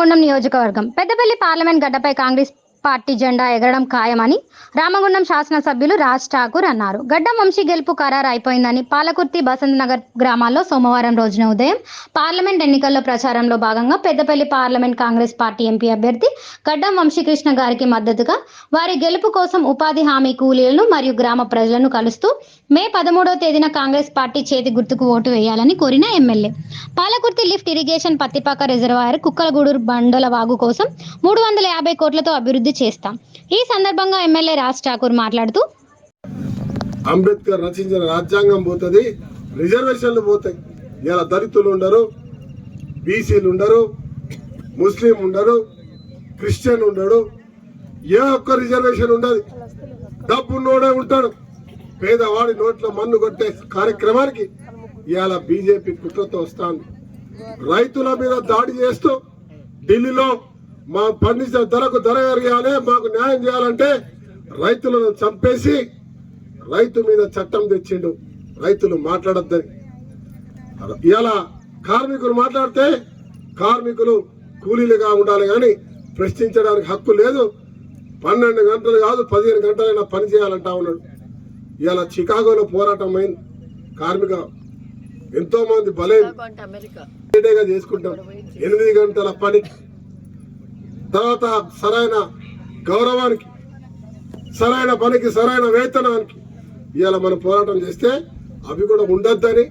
రామగుండం నియోజకవర్గం పెద్దపల్లి పార్లమెంట్ గడ్డపై కాంగ్రెస్ పార్టీ జెండా ఎగరడం ఖాయమని రామగుండం శాసనసభ్యులు రాజ్ ఠాకూర్ అన్నారు. గడ్డం వంశీ గెలుపు ఖరారు అయిపోయిందని పాలకుర్తి బసంత్ నగర్ గ్రామాల్లో సోమవారం రోజున ఉదయం పార్లమెంట్ ఎన్నికల్లో ప్రచారంలో భాగంగా Peddapalli parliament Congress party MP అభ్యర్థి గడ్డం వంశీకృష్ణ గారికి మద్దతుగా వారి గెలుపు కోసం ఉపాధి హామీ కూలీలను మరియు గ్రామ ప్రజలను కలుస్తూ మే 13వ తేదీన కాంగ్రెస్ పార్టీ చేతి గుర్తుకు ఓటు వేయాలని కోరిన MLA Palakurthi lift irrigation Pattipaka reservoir Kukkalagudur బండల వాగు కోసం 350 కోట్లతో అభివృద్ధి చేస్తాం. ఈ సందర్భంగా ఎమ్మెల్యే రాజ్ ఠాకూర్ మాట్లాడుతూ అంబేద్కర్ రచించిన రాజ్యాంగం పోతుంది, రిజర్వేషన్లు పోతాయి. ఇలా దళితులు ఉండరు, బీసీలు ఉండరు, ముస్లిం ఉండరు, క్రిస్టియన్ ఉండడు, ఏ ఒక్క రిజర్వేషన్ ఉండదు. డబ్బున్నోడే ఉంటాడు. పేదవాడి నోట్ల మన్ను కొట్టే కార్యక్రమానికి ఇవాళ బీజేపీ కుట్రతో వస్తాను. రైతుల మీద దాడి చేస్తూ ఢిల్లీలో మా పండించిన ధరకు ధర ఎరగాలి, మాకు న్యాయం చేయాలంటే రైతులను చంపేసి రైతు మీద చట్టం తెచ్చిండు. రైతులు మాట్లాడద్దని ఇవాళ కార్మికులు మాట్లాడితే కార్మికులు కూలీలుగా ఉండాలి కానీ ప్రశ్నించడానికి హక్కు లేదు. 12 గంటలు కాదు 15 గంటలైనా పని చేయాలంటా ఉన్నాడు. ఇవాళ చికాగోలో పోరాటం అయింది. కార్మిక ఎంతో మంది బలేగా చేసుకుంటాం. 8 గంటల పని తర్వాత సరైన గౌరవానికి, సరైన పనికి, సరైన వేతనానికి ఇవాళ మనం పోరాటం చేస్తే అవి కూడా ఉండొద్దని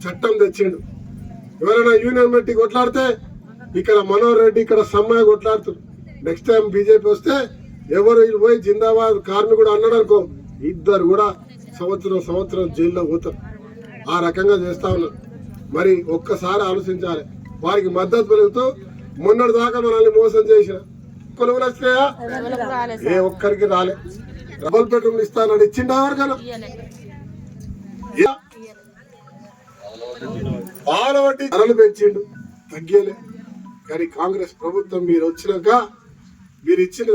చట్టం తెచ్చిండు. ఎవరైనా యూనియన్ పెట్టి కొట్లాడితే ఇక్కడ మనోహర్ రెడ్డి, ఇక్కడ సమ్మయ్య కొట్లాడుతారు. నెక్స్ట్ టైం బీజేపీ వస్తే ఎవరు వీళ్ళు పోయి జిందాబాద్ కార్మికుడు అన్నాడు అనుకో, ఇద్దరు కూడా సంవత్సరం జైల్లో పోతారు. ఆ రకంగా చేస్తా ఉన్నారు. మరి ఒక్కసారి ఆలోచించాలి. వారికి మద్దతు పెరుగుతూ మొన్నటి దాకా మనల్ని మోసం చేసిన కొలువులు వస్తాయా? ఏ ఒక్కరికి రాలే. డబుల్ బెడ్రూమ్ ఇస్తానని ఇచ్చిండా ఎవరికైనా? పాల వడ్డీ ధరలు పెంచిండు, తగ్గలే. కానీ కాంగ్రెస్ ప్రభుత్వం మీరు వచ్చినాక మీరు ఇచ్చిన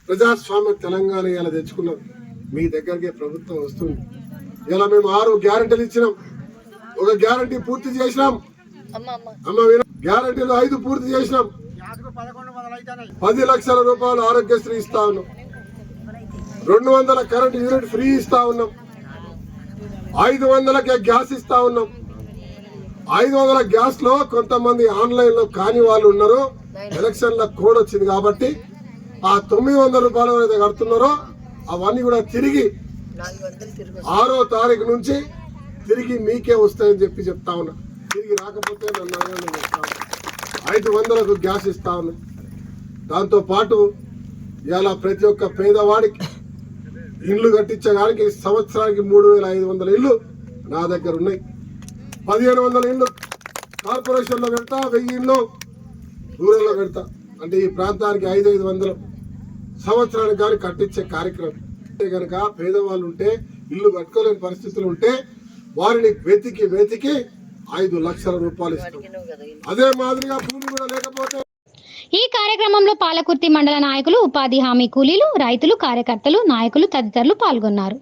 ప్రజాస్వామ్య తెలంగాణ ఇలా తెచ్చుకున్నారు. మీ దగ్గరకే ప్రభుత్వం వస్తుంది. ఇలా మేము 6 గ్యారెంటీలు ఇచ్చినాం. ఒక గ్యారెంటీ పూర్తి చేసినాం. గ్యారెంటీలు 5 పూర్తి చేసినాం. 10 లక్షల రూపాయలు ఆరోగ్యశ్రీ ఇస్తా ఉన్నాం. 200 కరెంట్ యూనిట్ ఫ్రీ ఇస్తా ఉన్నాం. 500కే గ్యాస్ ఇస్తా ఉన్నాం. 500 గ్యాస్ లో కొంతమంది ఆన్లైన్ లో కాని వాళ్ళు ఉన్నారు. ఎలక్షన్ల కోడ్ వచ్చింది కాబట్టి ఆ 900 రూపాయలు ఏదైతే కడుతున్నారో అవన్నీ కూడా తిరిగి 6వ తారీఖు నుంచి తిరిగి మీకే వస్తాయని చెప్తా ఉన్నా. తిరిగి రాకపోతే నన్ను 500కు గ్యాస్ ఇస్తా ఉన్నా. దాంతో పాటు ఇలా ప్రతి ఒక్క పేదవాడికి ఇల్లు కట్టించడానికి సంవత్సరానికి 3500 ఇల్లు నా దగ్గర ఉన్నాయి. 1500 ఇల్లు కార్పొరేషన్ లో పెడతా, 1000 ఇల్లు రూరల్లో పెడతా. అంటే ఈ ప్రాంతానికి 500 సంవత్సరానికి కానీ కట్టించే కార్యక్రమం. కనుక పేదవాళ్ళు ఉంటే, ఇల్లు కట్టుకోలేని పరిస్థితులు ఉంటే వారిని వెతికి 5 లక్షల రూపాయలు ఇస్తాం. అదే మాదిరిగా భూమి కూడా లేకపోతే. ఈ కార్యక్రమంలో పాలకుర్తి మండల నాయకులు, ఉపాధి హామీ కూలీలు, రైతులు, కార్యకర్తలు, నాయకులు తదితరులు పాల్గొన్నారు.